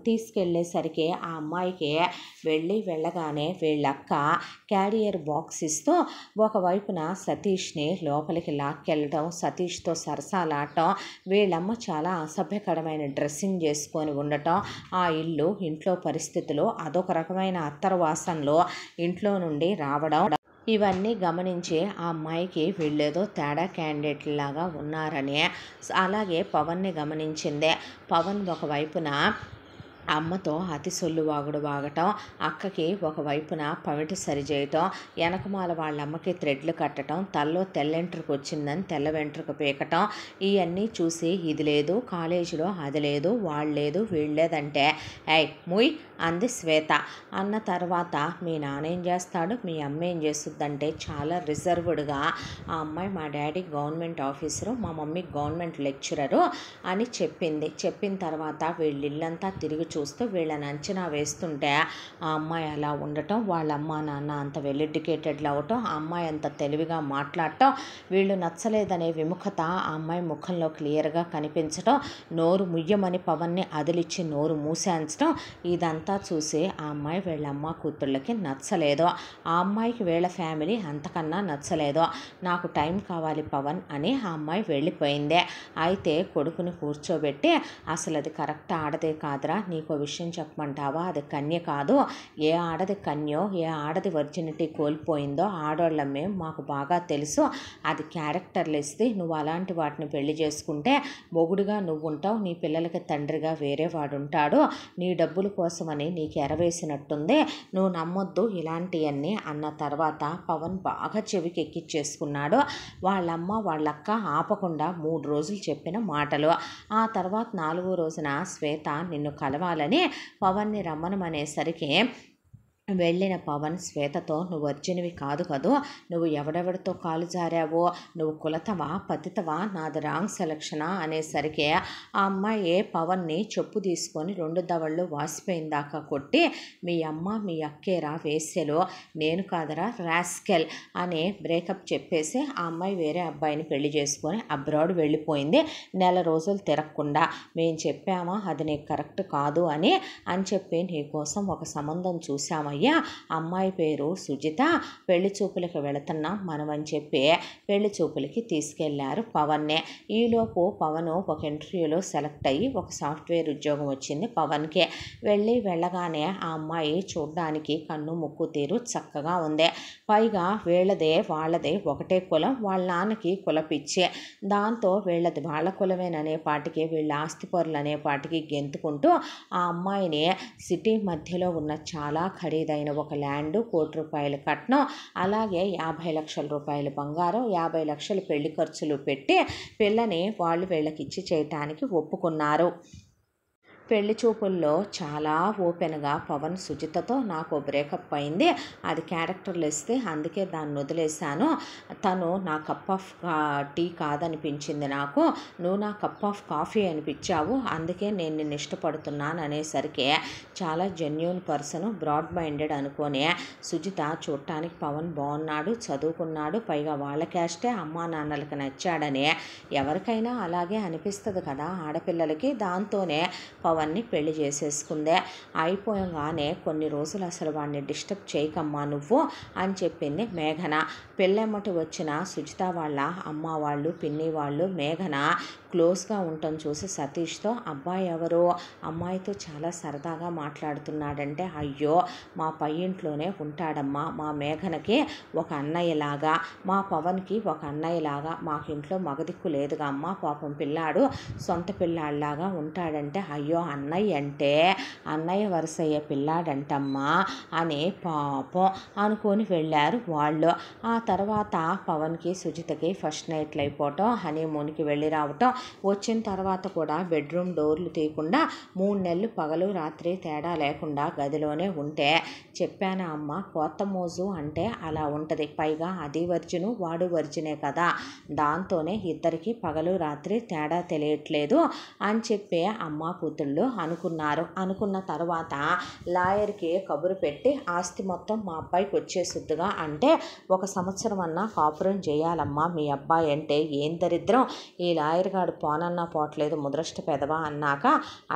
తీసుకెళ్ళేసరికి ఆ అమ్మాయికి వెళ్ళగానే వీళ్ళక్క క్యారియర్ బాక్స్ ఇస్తూ ఒకవైపున సతీష్ని లోపలికి లాక్కెళ్ళటం, సతీష్తో సరసాలాడటం, వీళ్ళమ్మ చాలా అసభ్యకరమైన డ్రెస్సింగ్ చేసుకొని ఉండటం, ఆ ఇంట్లో పరిస్థితులు అదొక రకమైన అత్తరవాసనలో ఇంట్లో నుండి రావడం, ఇవన్నీ గమనించి ఆ అమ్మాయికి వీళ్ళేదో తేడా క్యాండిడేట్ లాగా ఉన్నారని, అలాగే పవన్ని గమనించిందే. పవన్ ఒకవైపున అమ్మతో అతి సొల్లు వాగటం, అక్కకి ఒకవైపున పమిటి సరిచేయటం, వెనకమాల వాళ్ళమ్మకి థ్రెడ్లు కట్టడం, తల్లో తెల్లెంట్రుకు వచ్చిందని తెల్ల వెంట్రుక పీకటం, ఇవన్నీ చూసి ఇది లేదు కాలేజీలో, అది లేదు, వాళ్ళు లేదు, వీళ్ళు లేదంటే ఏయ్ ముయ్ అంది శ్వేత. అన్న తర్వాత మీ నాన్న ఏం చేస్తాడు, మీ అమ్మ ఏం చేస్తుందంటే చాలా రిజర్వ్డ్గా ఆ అమ్మాయి మా డాడీ గవర్నమెంట్ ఆఫీసరు, మా మమ్మీ గవర్నమెంట్ లెక్చరరు అని చెప్పింది. చెప్పిన తర్వాత వీళ్ళిల్లంతా తిరిగి చూస్తూ వీళ్ళని అంచనా వేస్తుంటే ఆ అమ్మాయి అలా ఉండటం, వాళ్ళ అమ్మ నాన్న అంత వెల్ ఎడ్యుకేటెడ్లు అవ్వటం, ఆ అమ్మాయి అంత తెలివిగా మాట్లాడటం, వీళ్ళు నచ్చలేదనే విముఖత ఆ అమ్మాయి ముఖంలో క్లియర్గా కనిపించటం, నోరు ముయ్యమని పవన్ని అదిలిచ్చి నోరు మూసేంచడం, ఇదంతా చూసి ఆ అమ్మాయి వీళ్ళ అమ్మ కూతుళ్ళకి నచ్చలేదు. ఆ అమ్మాయికి వీళ్ళ ఫ్యామిలీ అంతకన్నా నచ్చలేదు. నాకు టైం కావాలి పవన్ అని ఆ అమ్మాయి వెళ్ళిపోయింది. అయితే కొడుకుని కూర్చోబెట్టి అసలు అది కరెక్ట్ ఆడదే కాదురా, నీకో విషయం చెప్పమంటావా, అది కన్య కాదు, ఏ ఆడది కన్యో ఏ ఆడది వర్జినిటీ కోల్పోయిందో ఆడోళ్ళమే మాకు బాగా తెలుసు, అది క్యారెక్టర్లు ఇస్తే నువ్వు అలాంటి వాటిని పెళ్లి చేసుకుంటే మొగుడుగా నువ్వు ఉంటావు, నీ పిల్లలకి తండ్రిగా వేరే వాడు ఉంటాడు, నీ డబ్బుల కోసమని నీకు ఎరవేసినట్టుంది, నువ్వు నమ్మొద్దు ఇలాంటివన్నీ అన్న తర్వాత పవన్ బాగా చెవికి ఎక్కిచ్చేసుకున్నాడు. వాళ్ళమ్మ వాళ్ళక్క ఆపకుండా 3 రోజులు చెప్పిన మాటలు. ఆ తర్వాత 4వ రోజున శ్వేత నిన్ను కలవాలని పవన్ని రమ్మనమనేసరికి వెళ్ళిన పవన్ శ్వేతతో నువ్వు వర్జినివి కాదు కదూ, నువ్వు ఎవడెవడితో కాలు జారావో, నువ్వు కులతవా పతితవా, నాది రాంగ్ సెలక్షనా అనేసరికి ఆ అమ్మాయి పవన్ని చెప్పు తీసుకొని 2 దవళ్ళు వాసిపోయిన దాకా కొట్టి మీ అమ్మ మీ అక్కేరా వేసెలో, నేను కాదరా రాస్కెల్ అని బ్రేకప్ చెప్పేసి ఆ అమ్మాయి వేరే అబ్బాయిని పెళ్లి చేసుకొని అబ్రాడ్ వెళ్ళిపోయింది. నెల రోజులు తిరగకుండా మేము చెప్పామా అది నీకు కరెక్ట్ కాదు అని చెప్పి నీకోసం ఒక సంబంధం చూసామా, అయ్యా అమ్మాయి పేరు సుజిత, పెళ్లి చూపులకి వెళుతున్నాం మనం అని చెప్పి పెళ్లి చూపులకి తీసుకెళ్లారు పవన్నే. ఈలోపు పవన్ ఒక ఇంటర్వ్యూలో సెలెక్ట్ అయ్యి ఒక సాఫ్ట్వేర్ ఉద్యోగం వచ్చింది పవన్కి. వెళ్ళగానే ఆ అమ్మాయి చూడ్డానికి కన్ను ముక్కు తీరు చక్కగా ఉంది, పైగా వీళ్ళదే వాళ్ళదే ఒకటే కులం, వాళ్ళ నాన్నకి కులపిచ్చే, దాంతో వీళ్ళది వాళ్ళ కులమేననే పాటికి వీళ్ళ ఆస్తిపరులు అనే పాటికి గెంతుకుంటూ ఆ అమ్మాయిని సిటీ మధ్యలో ఉన్న చాలా ఖరీదైన ఒక ల్యాండ్, ₹1,00,00,000 కట్నం, అలాగే 50 లక్షల రూపాయలు బంగారం, 50 లక్షలు పెళ్లి ఖర్చులు పెట్టి పిల్లని వాళ్ళు వీళ్ళకిచ్చి చేయటానికి ఒప్పుకున్నారు. పెళ్లి చూపుల్లో చాలా ఓపెన్గా పవన్ సుజితతో నాకు బ్రేకప్ అయింది, అది క్యారెక్టర్లు ఇస్తే అందుకే దాన్ని వదిలేశాను, తను నా కప్ ఆఫ్ టీ కాదనిపించింది నాకు, నువ్వు నా కప్ ఆఫ్ కాఫీ అనిపించావు, అందుకే నేను నిన్ను ఇష్టపడుతున్నాను అనేసరికి చాలా జెన్యూన్ పర్సన్, బ్రాడ్ మైండెడ్ అనుకొని సుజిత చూడటానికి పవన్ బాగున్నాడు, చదువుకున్నాడు, పైగా వాళ్ళ క్యాస్టే అమ్మా నాన్నలకి నచ్చాడని ఎవరికైనా అలాగే అనిపిస్తుంది కదా ఆడపిల్లలకి, దాంతోనే పవన్ని పెళ్లి చేసేసుకుందే. అయిపోగానే కొన్ని రోజులు అసలు వాడిని డిస్టర్బ్ చేయకమ్మా నువ్వు అని చెప్పింది మేఘన. పెళ్ళెమ్మటి వచ్చిన సుజిత వాళ్ళ అమ్మ వాళ్ళు పిన్ని వాళ్ళు మేఘన క్లోజ్గా ఉండటం చూసి సతీష్తో అబ్బాయి ఎవరో అమ్మాయితో చాలా సరదాగా మాట్లాడుతున్నాడంటే, అయ్యో మా పై ఇంట్లోనే ఉంటాడమ్మా, మా మేఘనకి ఒక అన్నయ్యలాగా, మా పవన్కి ఒక అన్నయ్యలాగా, మాకు ఇంట్లో మగదిక్కు లేదుగా అమ్మ, పాపం పిల్లాడు సొంత పిల్లాడిలాగా ఉంటాడంటే, అయ్యో అన్నయ్య అంటే అన్నయ్య వరుసయ్య పిల్లాడంటమ్మా అని పాపం అనుకొని వెళ్ళారు వాళ్ళు. ఆ తర్వాత పవన్కి సుజితకి ఫస్ట్ నైట్లు అయిపోవటం, హనీమూన్కి వెళ్ళి రావటం, వచ్చిన తర్వాత కూడా బెడ్రూమ్ డోర్లు తీయకుండా 3 నెలలు పగలు రాత్రి తేడా లేకుండా గదిలోనే ఉంటే, చెప్పానా అమ్మ కొత్త మోజు అంటే అలా ఉంటుంది, పైగా అది వర్జిను వాడు వర్జినే కదా, దాంతోనే ఇద్దరికి పగలు రాత్రి తేడా తెలియట్లేదు అని చెప్పి అమ్మ కూతుళ్ళు వాళ్ళు అనుకున్న తర్వాత లాయర్కి కబురు పెట్టి ఆస్తి మొత్తం మా అబ్బాయికి వచ్చేసిద్దుగా అంటే 1 సంవత్సరం అన్నా కాపురం చేయాలమ్మా మీ అబ్బాయి అంటే ఏం దరిద్రం ఈ లాయర్ గారు పోనన్నా పోవట్లేదు ముద్రష్ట పెదవా అన్నాక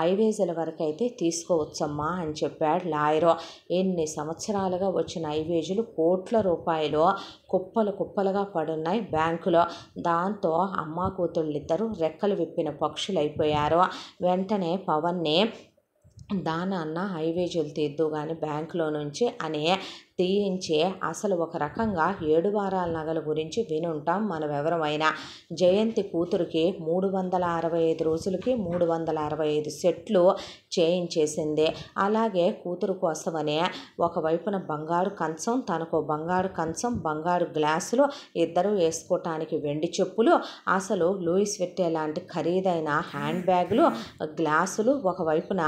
ఐవేజీల వరకు అయితే తీసుకోవచ్చమ్మా అని చెప్పాడు లాయరు. ఎన్ని సంవత్సరాలుగా వచ్చిన ఐవేజీలు కోట్ల రూపాయలు కుప్పలుగా పడున్నాయి బ్యాంకులో. దాంతో అమ్మా కూతుళ్ళిద్దరూ రెక్కలు విప్పిన పక్షులైపోయారు. వెంటనే పవన్ని దానన్న ఐవేజీలు తీద్దు కానీ బ్యాంకులో నుంచి అని తీయించి అసలు ఒక రకంగా 7 వారాల నగల గురించి వినుంటాం మనమెవరమైనా. జయంతి కూతురికి 365 రోజులకి 365 సెట్లు చేయించేసింది. అలాగే కూతురు కోసమని ఒకవైపున బంగారు కంచం, తనకు బంగారు కంచం, బంగారు గ్లాసులు, ఇద్దరు వేసుకోవటానికి వెండి చెప్పులు, అసలు లూయిస్ విట్టే లాంటి ఖరీదైన హ్యాండ్ బ్యాగులు, గ్లాసులు. ఒకవైపున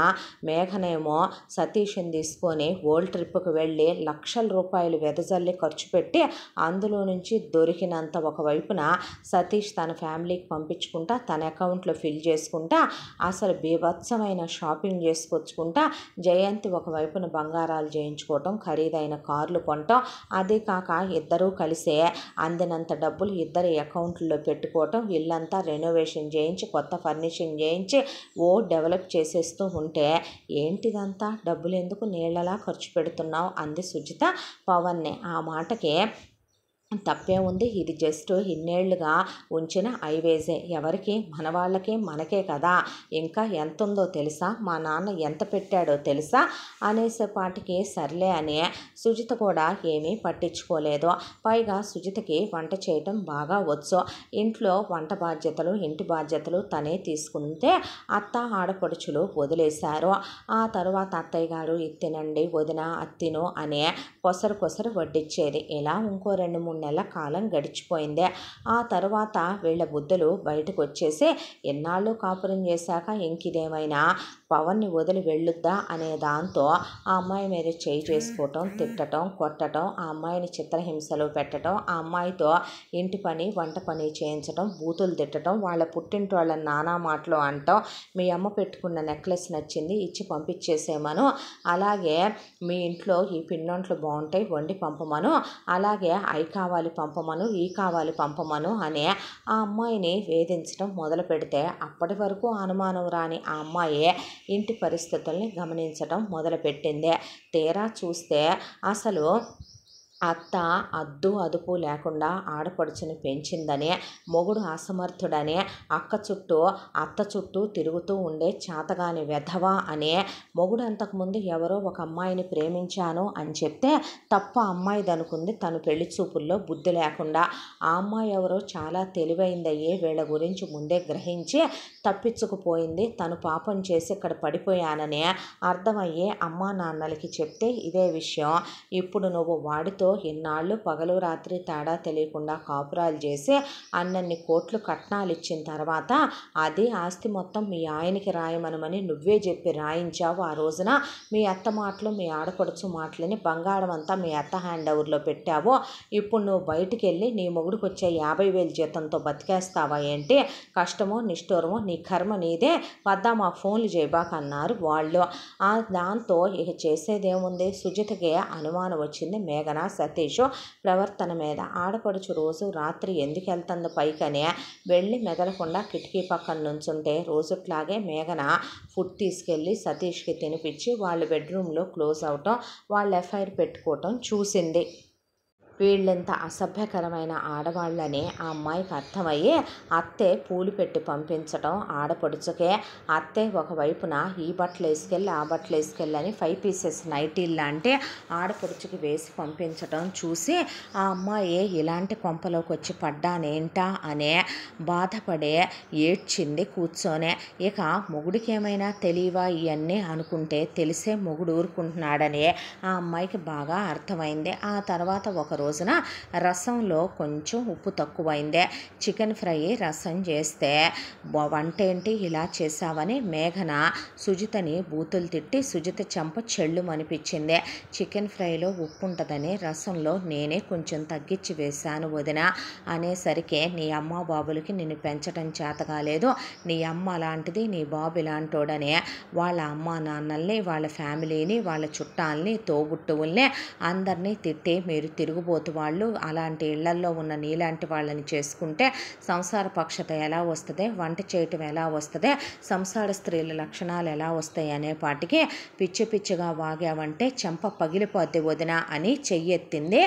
మేఘనేమో సతీష్ని తీసుకొని వరల్డ్ ట్రిప్కి వెళ్ళి లక్షల రూపాయలు వెదజల్లి ఖర్చు పెట్టి అందులో నుంచి దొరికినంత ఒకవైపున సతీష్ తన ఫ్యామిలీకి పంపించుకుంటా తన అకౌంట్లో ఫిల్ చేసుకుంటా అసలు బీభత్సమైన షాపింగ్ చేసుకొచ్చుకుంటా జయంతి ఒకవైపున బంగారాలు చేయించుకోవటం, ఖరీదైన కార్లు కొనటం, అదే కాక ఇద్దరూ కలిసే అందినంత డబ్బులు ఇద్దరి అకౌంట్లో పెట్టుకోవటం, ఇల్లంతా రెనోవేషన్ చేయించి కొత్త ఫర్నిషింగ్ చేయించి డెవలప్ చేసేస్తూ ఉంటే ఏంటిదంతా డబ్బులు ఎందుకు నీళ్ళలా ఖర్చు పెడుతున్నావు అంది సుజిత పవన్ని. ఆ మాటకి తప్పే ఉంది, ఇది జస్ట్ ఇన్నేళ్లుగా ఉంచిన ఐవేజే, ఎవరికి మన వాళ్ళకి మనకే కదా, ఇంకా ఎంత ఉందో తెలుసా, మా నాన్న ఎంత పెట్టాడో తెలుసా అనేసేపాటికి సర్లే అని సుజిత కూడా ఏమీ పట్టించుకోలేదు. పైగా సుజితకి వంట చేయటం బాగా వచ్చు. ఇంట్లో వంట బాధ్యతలు ఇంటి బాధ్యతలు తనే తీసుకుంటే అత్త ఆడపడుచులు వదిలేశారు. ఆ తర్వాత అత్తయ్య గారు ఇది తినండి వదిన అత్తిను అనే కొసరు వడ్డిచ్చేది. ఇలా ఇంకో 2-3 నెలల కాలం గడిచిపోయింది. ఆ తర్వాత వీళ్ళ బుద్ధులు బయటకు వచ్చేసి ఎన్నాళ్ళు కాపురం చేశాక ఇంకిదేమైనా పవన్ని వదిలి వెళ్ళొద్దా అనే దాంతో ఆ అమ్మాయి మీద చేయి చేసుకోవటం, తిట్టడం, కొట్టడం, ఆ అమ్మాయిని చిత్రహింసలు పెట్టడం, ఆ అమ్మాయితో ఇంటి పని వంట పని చేయించడం, బూతులు తిట్టడం, వాళ్ళ పుట్టింటి వాళ్ళ నానా మాటలు అంటాం, మీ అమ్మ పెట్టుకున్న నెక్లెస్ నచ్చింది ఇచ్చి పంపించేసేమను, అలాగే మీ ఇంట్లో ఈ పిండొంట్లు బాగుంటాయి వండి పంపమను, అలాగే అవి కావాలి పంపమను ఈ కావాలి పంపమను అని ఆ అమ్మాయిని వేధించడం మొదలు పెడితే అప్పటి వరకు అనుమానం రాని ఆ అమ్మాయి ఇంటి పరిస్థితుల్ని గమనించడం మొదలుపెట్టింది. తీరా చూస్తే అసలు అత్త అద్దు అదుపు లేకుండా ఆడపడుచుని పెంచిందని, మొగుడు అసమర్థుడని, అత్త చుట్టూ తిరుగుతూ ఉండే చాతగాని వెధవా అని, మొగుడు అంతకుముందు ఎవరో ఒక అమ్మాయిని ప్రేమించాను అని చెప్తే తప్ప అమ్మాయిదనుకుంది తను పెళ్లి చూపుల్లో బుద్ధి లేకుండా. ఆ అమ్మాయి ఎవరో చాలా తెలివైందయ్యే వీళ్ళ గురించి ముందే గ్రహించి తప్పించుకుపోయింది. తను పాపం చేసి ఇక్కడ పడిపోయానని అర్థమయ్యే అమ్మా నాన్నలకి చెప్తే ఇదే విషయం. ఇప్పుడు నువ్వు వాడితో ఇన్నాళ్ళు పగలు రాత్రి తేడా తెలియకుండా కాపురాలు చేసి అన్నన్ని కోట్లు కట్నాలు ఇచ్చిన తర్వాత అది ఆస్తి మొత్తం మీ ఆయనకి రాయమనమని నువ్వే చెప్పి రాయించావు. ఆ రోజున మీ అత్త మాటలు మీ ఆడపడుచు మాటలని బంగారం అంతా మీ అత్త హ్యాండ్ ఓవర్లో పెట్టావు. ఇప్పుడు నువ్వు బయటికి వెళ్ళి నీ మొగుడికి వచ్చే 50,000 జీతంతో బతికేస్తావా ఏంటి? కష్టమో నిష్ఠూరమో నీ కర్మ నీదే, వద్దా మా ఫోన్లు చేయబాకన్నారు వాళ్ళు. దాంతో ఇక చేసేదేముంది, సుజితకి అనుమానం వచ్చింది మేఘన సతీష్ ప్రవర్తన మీద. ఆడపడుచు రోజు రాత్రి ఎందుకు వెళ్తుందో పైకనే వెళ్ళి మెదలకుండా కిటికీ పక్కన నుంచుంటే రోజుట్లాగే మేఘన ఫుడ్ తీసుకెళ్ళి సతీష్కి తినిపించి వాళ్ళ బెడ్రూమ్లో క్లోజ్ అవటం, వాళ్ళ ఎఫ్ఐఆర్ పెట్టుకోవటం చూసింది. వీళ్ళెంత అసభ్యకరమైన ఆడవాళ్ళని ఆ అమ్మాయికి అర్థమయ్యి అత్తే పూలు పెట్టి పంపించటం ఆడపడుచుకే. అత్తే ఒకవైపున ఈ బట్టలు వేసుకెళ్ళి ఆ బట్టలు వేసుకెళ్ళని 5 పీసెస్ నైటీలు లాంటి ఆడపడుచుకి వేసి పంపించటం చూసి ఆ అమ్మాయి ఇలాంటి కొంపలోకి వచ్చి పడ్డానేంటా అనే బాధపడే ఏడ్చింది కూర్చొనే. ఇక మొగుడికి ఏమైనా తెలియవా ఇవన్నీ అనుకుంటే తెలిసే మొగుడు ఊరుకుంటున్నాడని ఆ అమ్మాయికి బాగా అర్థమైంది. ఆ తర్వాత ఒకరోజు రోజున రసంలో కొంచెం ఉప్పు తక్కువైందే. చికెన్ ఫ్రై రసం చేస్తే వంటేంటి ఇలా చేసావని మేఘన సుజితని బూతులు తిట్టి సుజిత చెంప చెళ్ళుమనిపించింది. చికెన్ ఫ్రైలో ఉప్పు ఉంటుందని రసంలో నేనే కొంచెం తగ్గించి వేశాను వదిన అనేసరికి నీ అమ్మ బాబులకి నిన్ను పెంచడం చేత కాలేదు, నీ అమ్మ అలాంటిది నీ బాబు ఇలాంటోడని వాళ్ళ అమ్మ నాన్నల్ని వాళ్ళ ఫ్యామిలీని వాళ్ళ చుట్టాలని తోబుట్టువుల్ని అందరినీ తిట్టి మీరు తిరుగుబోతు వాళ్ళు, అలాంటి ఇళ్లల్లో ఉన్న నీలాంటి వాళ్ళని చేసుకుంటే సంసార పక్షత ఎలా వస్తుంది, వంట చేయటం ఎలా వస్తుంది, సంసార స్త్రీల లక్షణాలు ఎలా వస్తాయి అనేపాటికి పిచ్చి పిచ్చిగా వాగావంటే చెంప పగిలిపోద్ది వదిన అని చెయ్యెత్తింది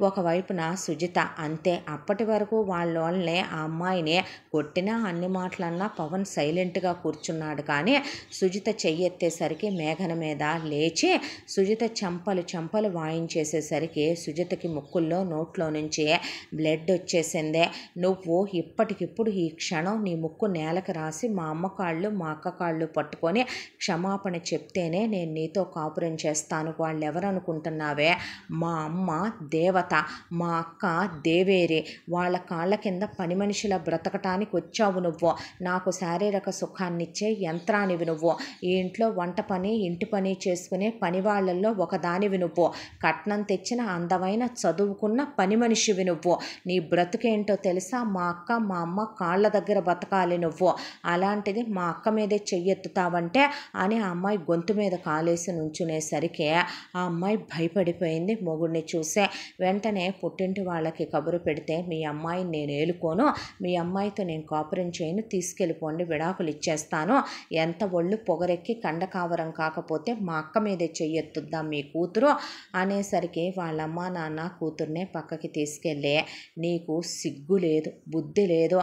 ఒకవైపున సుజిత. అంతే. అప్పటి వరకు వాళ్ళని ఆ అమ్మాయిని కొట్టినా అన్ని మాటలన్నా పవన్ సైలెంట్గా కూర్చున్నాడు. కానీ సుజిత చెయ్యెత్తేసరికి మేఘన మీద లేచి సుజిత చెంపలు వాయించేసేసరికి సుజితకి ముక్కుల్లో నోట్లో నుంచి బ్లడ్ వచ్చేసిందే. నువ్వు ఇప్పటికిప్పుడు ఈ క్షణం నీ ముక్కు నేలకు రాసి మా అమ్మ కాళ్ళు మా అక్క కాళ్ళు పట్టుకొని క్షమాపణ చెప్తేనే నేను నీతో కాపురం చేస్తాను. వాళ్ళు ఎవరనుకుంటున్నావే, మా అమ్మ దేవత, మా అక్క దేవేరి, వాళ్ళ కాళ్ళ కింద పని మనిషిలా బ్రతకటానికి వచ్చావు నువ్వు. నాకు శారీరక సుఖాన్నిచ్చే యంత్రానివి నువ్వు. ఈ ఇంట్లో వంట పని ఇంటి పని చేసుకునే పని వాళ్ళల్లో ఒకదానివి నువ్వు. కట్నం తెచ్చిన అందమైన చదువుకున్న పని మనిషివి నువ్వు. నీ బ్రతుకేంటో తెలుసా? మా అక్క మా అమ్మ కాళ్ళ దగ్గర బతకాలి నువ్వు. అలాంటిది మా అక్క మీదే చెయ్యెత్తుతావంటే అని ఆ అమ్మాయి గొంతు మీద కాలేసి నుంచునేసరికి ఆ అమ్మాయి భయపడిపోయింది మొగుడిని చూసే. వెంటనే పుట్టింటి వాళ్ళకి కబురు పెడితే మీ అమ్మాయిని నేను ఏలుకోను, మీ అమ్మాయితో నేను కాపురం చేయను, తీసుకెళ్ళిపోండి, విడాకులు ఇచ్చేస్తాను, ఎంత ఒళ్ళు పొగరెక్కి కండకావరం కాకపోతే మా అక్క మీదే చెయ్యెత్తుద్దాం మీ కూతురు అనేసరికి వాళ్ళమ్మ నాన్న కూతుర్నే పక్కకి తీసుకెళ్ళి నీకు సిగ్గు లేదు బుద్ధి లేదు,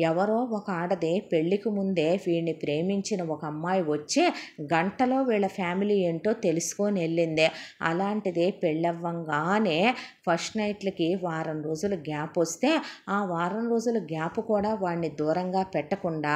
ఎవరో ఒక ఆడది పెళ్లికి ముందే వీడిని ప్రేమించిన ఒక అమ్మాయి వచ్చి గంటలో వీళ్ళ ఫ్యామిలీ ఏంటో తెలుసుకొని వెళ్ళిందే, అలాంటిది పెళ్ళవ్వంగానే ఫస్ట్ నైట్లకి వారం రోజులు గ్యాప్ వస్తే ఆ వారం రోజుల గ్యాప్ కూడా వాడిని దూరంగా పెట్టకుండా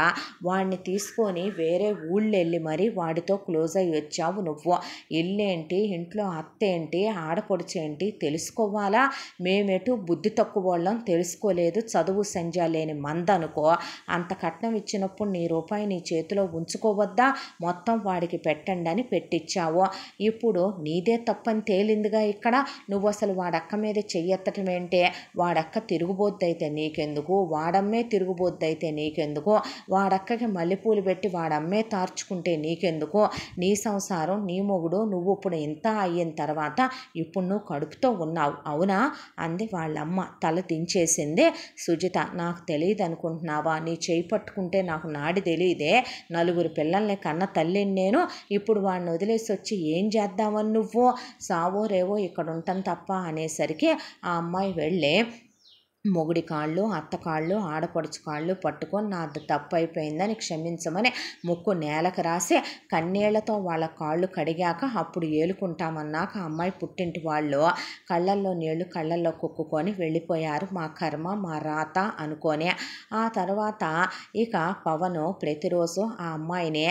వాడిని తీసుకొని వేరే ఊళ్ళు వెళ్ళి మరి వాడితో క్లోజ్ అయ్యి వచ్చావు నువ్వు. ఇల్లేంటి, ఇంట్లో అత్తేంటి, ఆడపడుచేంటి తెలుసుకోవాలా? మేమెటు బుద్ధి తక్కువ వాళ్ళం తెలుసుకోలేదు, చదువు సంజా లేని మందనుకో. అంత కట్నం ఇచ్చినప్పుడు నీ రూపాయి నీ చేతిలో ఉంచుకోవద్దా? మొత్తం వాడికి పెట్టండి అని పెట్టించావు. ఇప్పుడు నీదే తప్పని తేలిందిగా ఇక్కడ. నువ్వు అసలు వాడక్క మీద చెయ్యెత్తటం ఏంటి? వాడక్క తిరుగుబోద్దయితే నీకెందుకు, వాడమ్మే తిరుగుబోద్దయితే నీకెందుకు, వాడక్కకి మల్లెపూలు పెట్టి వాడమ్మే తార్చుకుంటే నీకెందుకు, నీ సంసారం నీ మొగుడు నువ్వు ఇప్పుడు ఇంత అయిన తర్వాత ఇప్పుడు నువ్వు కడుపుతో ఉన్నావు అవునా అంది వాళ్ళమ్మ. తల దించేసింది సుజిత. నాకు తెలియదు అనుకుంటున్నావా? నీ చేయి పట్టుకుంటే నాకు నాడి తెలియదే, నలుగురు పిల్లల్ని కన్న తల్లిని నేను. ఇప్పుడు వాడిని వదిలేసి వచ్చి ఏం చేద్దామని నువ్వు? సావో రేవో ఇక్కడ ఉంటాను తప్ప అనేసరికి ఆ అమ్మాయి వెళ్ళి మొగుడి కాళ్ళు అత్త కాళ్ళు ఆడపడుచు కాళ్ళు పట్టుకొని నాది తప్పు అయిపోయిందని క్షమించమని ముక్కు నేలకు రాసి కన్నీళ్లతో వాళ్ళ కాళ్ళు కడిగాక అప్పుడు ఏలుకుంటామన్నాక అమ్మాయి పుట్టింటి వాళ్ళు కళ్ళల్లో నీళ్లు కళ్ళల్లో కుక్కుకొని వెళ్ళిపోయారు. మా కర్మ మా రాత అనుకొని. ఆ తర్వాత ఇక పవను ప్రతిరోజు ఆ అమ్మాయిని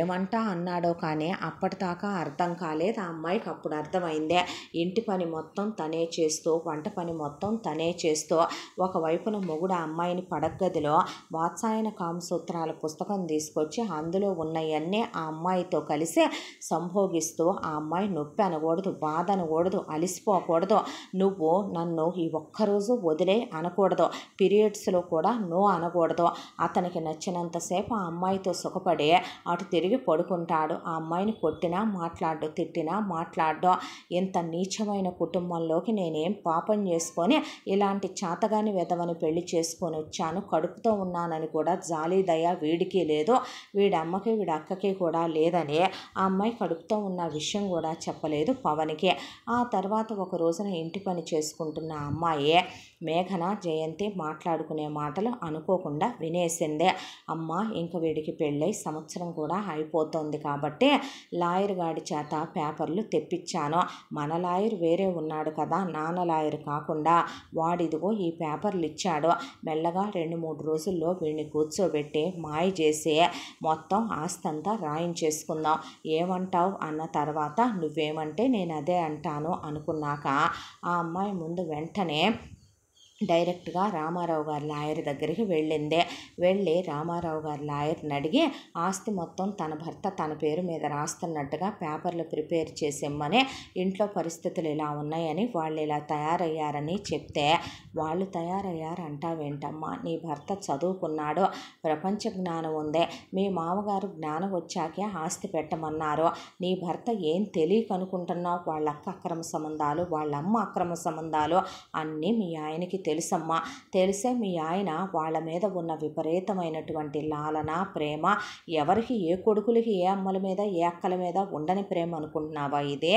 ఏమంటా అన్నాడో కానీ అప్పటిదాకా అర్థం కాలేదు. ఆ అమ్మాయికి అప్పుడు అర్థమైందే. ఇంటి పని మొత్తం తనే చేస్తూ వంట పని మొత్తం తనే చేస్తూ ఒకవైపున మొగుడు ఆ అమ్మాయిని పడగదిలో వాత్సాయన కామసూత్రాల పుస్తకం తీసుకొచ్చి అందులో ఉన్నవన్నీ ఆ అమ్మాయితో కలిసి సంభోగిస్తూ ఆ అమ్మాయి నొప్పి అనకూడదు, బాధ అనకూడదు, అలిసిపోకూడదు, నువ్వు నన్ను ఈ ఒక్కరోజు వదిలే అనకూడదు, పీరియడ్స్లో కూడా నో అనకూడదు. అతనికి నచ్చినంతసేపు ఆ అమ్మాయితో సుఖపడి అటు తిరిగి పడుకుంటాడు. ఆ అమ్మాయిని కొట్టినా మాట్లాడు, తిట్టినా మాట్లాడు. ఇంత నీచమైన కుటుంబంలోకి నేనేం పాపం చేసుకొని ఇలాంటి చాతగాని వెధవని పెళ్లి చేసుకొని వచ్చాను, కడుపుతో ఉన్నానని కూడా జాలి దయ వీడికి లేదు, వీడి అమ్మకి వీడి అక్కకి కూడా లేదని ఆ అమ్మాయి కడుపుతో ఉన్న విషయం కూడా చెప్పలేదు పవన్కి. ఆ తర్వాత ఒక రోజున ఇంటి పని చేసుకుంటున్న అమ్మాయి మేఘన జయంతి మాట్లాడుకునే మాటలు అనుకోకుండా వినేసిందే. అమ్మ ఇంక వీడికి పెళ్ళై సంవత్సరం కూడా అయిపోతుంది కాబట్టి లాయర్ గాడి చేత పేపర్లు తెప్పించాను. మన లాయర్ వేరే ఉన్నాడు కదా, నాన్న లాయర్ కాకుండా వాడిదిగో ఈ పేపర్లు ఇచ్చాడు. మెల్లగా 2-3 రోజుల్లో వీడిని కూర్చోబెట్టి మాయ చేసి మొత్తం ఆస్తంతా రాయించేసుకుందాం, ఏమంటావు అన్న తర్వాత నువ్వేమంటే నేను అదే అంటాను అనుకున్నాక ఆ అమ్మాయి ముందు వెంటనే డైరెక్ట్గా రామారావు గారి లాయర్ దగ్గరికి వెళ్ళి రామారావు గారి లాయర్ని అడిగి ఆస్తి మొత్తం తన భర్త తన పేరు మీద రాస్తున్నట్టుగా పేపర్లు ప్రిపేర్ చేసిమ్మని, ఇంట్లో పరిస్థితులు ఇలా ఉన్నాయని వాళ్ళు ఇలా తయారయ్యారని చెప్తే, వాళ్ళు తయారయ్యారంటావేంటమ్మా, నీ భర్త చదువుకున్నాడు, ప్రపంచ జ్ఞానం ఉందే, మీ మామగారు జ్ఞానం వచ్చాకే ఆస్తి పెట్టమన్నారు, నీ భర్త ఏం తెలియక అనుకుంటున్నావు, వాళ్ళ అక్క అక్రమ సంబంధాలు వాళ్ళ అమ్మ అక్రమ సంబంధాలు అన్నీ మీ ఆయనకి తెలుసమ్మా, తెలిసే మీ ఆయన వాళ్ళ మీద ఉన్న విపరీతమైనటువంటి లాలన ప్రేమ, ఎవరికి ఏ కొడుకులకి ఏ అమ్మల మీద ఏ అక్కల మీద ఉండని ప్రేమ అనుకుంటున్నావా, ఇదే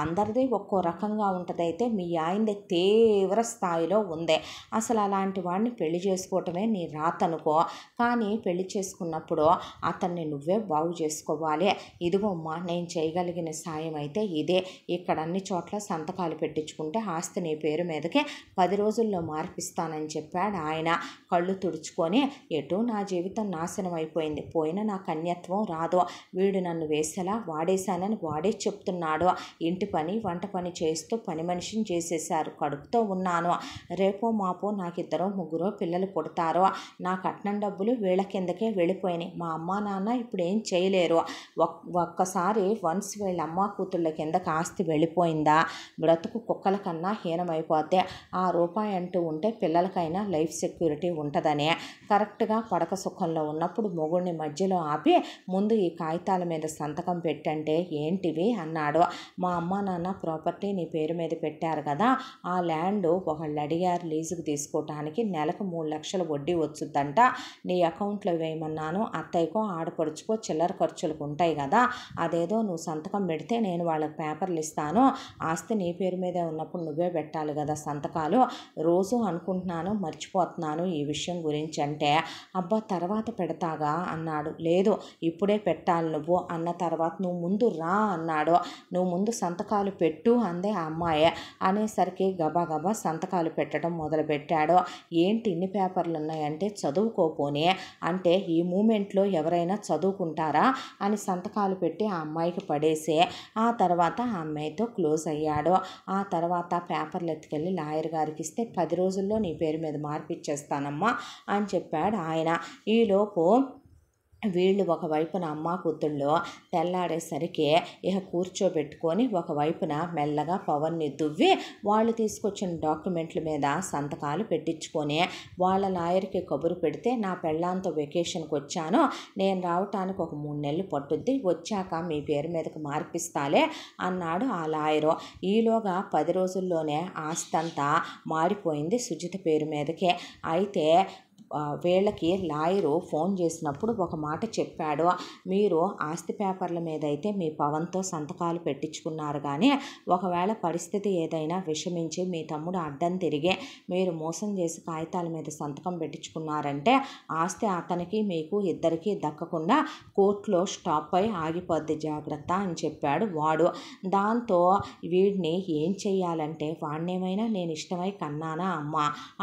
అందరిది ఒక్కో రకంగా ఉంటుందైతే మీ ఆయనది తీవ్ర స్థాయిలో ఉందే, అసలు అలాంటి వాడిని పెళ్లి చేసుకోవటమే నీ రాతనుకో, కానీ పెళ్లి చేసుకున్నప్పుడు అతన్ని నువ్వే బాగు చేసుకోవాలి, ఇదిగోమ్మా నేను చేయగలిగిన సాయం అయితే ఇదే, ఇక్కడ అన్ని చోట్ల సంతకాలు పెట్టించుకుంటే ఆస్తి నీ పేరు మీదకి 10 రోజుల్లో మార్పిస్తానని చెప్పాడు ఆయన. కళ్ళు తుడుచుకొని, ఎటు నా జీవితం నాశనం అయిపోయింది, పోయిన నా కన్యత్వం రాదు, వీడు నన్ను వేసేలా వాడేశానని వాడే చెప్తున్నాడు, ఇంటి పని వంట పని చేస్తూ పని మనిషిని చేసేశారు, కడుపుతో ఉన్నాను, రేపో మాపో నాకు 2-3 పిల్లలు పుడతారు, నా కట్నం డబ్బులు వీళ్ళ కిందకే వెళ్ళిపోయినాయి, మా అమ్మా నాన్న ఇప్పుడు ఏం చేయలేరు, ఒక్కసారి వన్స్ వీళ్ళ అమ్మ కూతుళ్ళ కిందకి ఆస్తి వెళ్ళిపోయిందా బ్రతుకు కుక్కల కన్నా హీనమైపోతే, ఆ రూపాయి అంటూ ఉంటే పిల్లలకైనా లైఫ్ సెక్యూరిటీ ఉంటుందని కరెక్ట్గా పడక సుఖంలో ఉన్నప్పుడు మొగుడిని మధ్యలో ఆపి ముందు ఈ కాగితాల మీద సంతకం పెట్టంటే ఏంటివి అన్నాడు. మా అమ్మ నాన్న ప్రాపర్టీ నీ పేరు మీద పెట్టారు కదా, ఆ ల్యాండ్ ఒకళ్ళు అడిగారు లీజుకు తీసుకోవటానికి, నెలకు 3 లక్షలు వడ్డీ వచ్చుద్దంట, నీ అకౌంట్లో వేయమన్నాను, అత్తయ్యకో ఆడపడుచుకో చిల్లర ఖర్చులకు ఉంటాయి కదా, అదేదో నువ్వు సంతకం పెడితే నేను వాళ్ళకి పేపర్లు ఇస్తాను, ఆస్తి నీ పేరు మీదే ఉన్నప్పుడు నువ్వే పెట్టాలి కదా సంతకాలు, రోజు అనుకుంటున్నాను మర్చిపోతున్నాను ఈ విషయం గురించి అంటే, అబ్బా తర్వాత పెడతాగా అన్నాడు. లేదు ఇప్పుడే పెట్టాలి నువ్వు అన్న తర్వాత నువ్వు ముందు రా అన్నాడు. నువ్వు ముందు సంతకాలు పెట్టు అందే ఆ అమ్మాయి. అనేసరికి గబా సంతకాలు పెట్టడం మొదలుపెట్టాడు. ఏంటి ఇన్ని పేపర్లు ఉన్నాయంటే, చదువుకోపోనే అంటే ఈ మూమెంట్లో ఎవరైనా చదువుకుంటారా అని సంతకాలు పెట్టి ఆ అమ్మాయికి పడేసి ఆ తర్వాత ఆ అమ్మాయితో క్లోజ్ అయ్యాడు. ఆ తర్వాత పేపర్లు ఎత్తుకెళ్ళి లాయర్ గారికి ఇస్తే 10 రోజుల్లో నీ పేరు మీద మార్పిచ్చేస్తానమ్మా అని చెప్పాడు ఆయన. ఈలోపు వీళ్ళు ఒకవైపున అమ్మ కూతుళ్ళు తెల్లాడేసరికి ఇక కూర్చోబెట్టుకొని ఒకవైపున మెల్లగా పవన్ని దువ్వి వాళ్ళు తీసుకొచ్చిన డాక్యుమెంట్ల మీద సంతకాలు పెట్టించుకొని వాళ్ళ లాయర్కి కబురు పెడితే, నా పెళ్ళాంతో వెకేషన్కి వచ్చాను, నేను రావటానికి ఒక 3 నెలలు పట్టుద్ది, వచ్చాక మీ పేరు మీదకి మార్పిస్తాలే అన్నాడు ఆ లాయరు. ఈలోగా 10 రోజుల్లోనే ఆస్తంతా మారిపోయింది సుజిత పేరు మీదకే. అయితే వీళ్ళకి లాయరు ఫోన్ చేసినప్పుడు ఒక మాట చెప్పాడు, మీరు ఆస్తి పేపర్ల మీద అయితే మీ పవన్తో సంతకాలు పెట్టించుకున్నారు, కానీ ఒకవేళ పరిస్థితి ఏదైనా విషమించి మీ తమ్ముడు అడ్డం తిరిగి మీరు మోసం చేసి కాగితాల మీద సంతకం పెట్టించుకున్నారంటే ఆస్తి అతనికి మీకు ఇద్దరికీ దక్కకుండా కోర్టులో స్టాప్ అయి ఆగిపోద్ది, జాగ్రత్త అని చెప్పాడు వాడు. దాంతో వీడిని ఏం చెయ్యాలంటే, వాడినేమైనా నేను ఇష్టమై కన్నానా అమ్మ,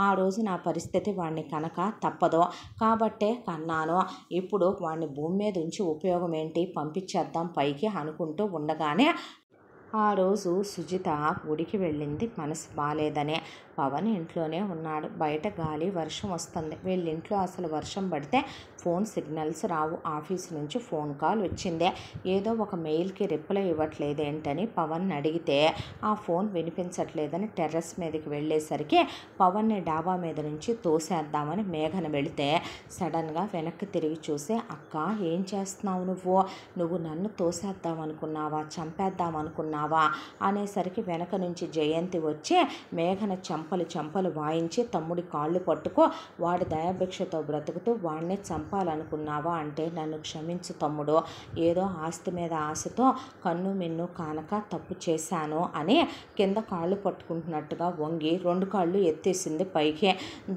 ఆ రోజు నా పరిస్థితి వాడిని కనుక తప్పదు కాబట్టే కన్నాను, ఇప్పుడు వాడిని భూమి మీద ఉంచి ఉపయోగం ఏంటి, పంపించేద్దాం పైకి అనుకుంటూ ఉండగానే ఆ రోజు సుజిత గుడికి వెళ్ళింది మనసు బాలేదనే. పవన్ ఇంట్లోనే ఉన్నాడు. బయట గాలి వర్షం వస్తుంది. వీళ్ళింట్లో అసలు వర్షం పడితే ఫోన్ సిగ్నల్స్ రావు. ఆఫీస్ నుంచి ఫోన్ కాల్ వచ్చిందే, ఏదో ఒక మెయిల్కి రిప్లై ఇవ్వట్లేదేంటని పవన్ అడిగితే ఆ ఫోన్ వినిపించట్లేదని టెర్రస్ మీదకి వెళ్ళేసరికి పవన్ని డాబా మీద నుంచి తోసేద్దామని మేఘన వెళితే సడన్గా వెనక్కి తిరిగి చూసి, అక్క ఏం చేస్తున్నావు నువ్వు నన్ను తోసేద్దామనుకున్నావా, చంపేద్దామనుకున్నావా అనేసరికి వెనక నుంచి జయంతి వచ్చి మేఘన చంపలు వాయించి, తమ్ముడి కాళ్ళు పట్టుకో, వాడి దయాభిక్షతో బ్రతుకుతూ వాడిని చంపాలనుకున్నావా అంటే, నన్ను క్షమించు తమ్ముడు, ఏదో ఆస్తి మీద ఆశతో కన్ను మిన్ను కానక తప్పు చేశాను అని కింద కాళ్ళు పట్టుకుంటున్నట్టుగా వంగి 2 కాళ్ళు ఎత్తేసింది పైకి.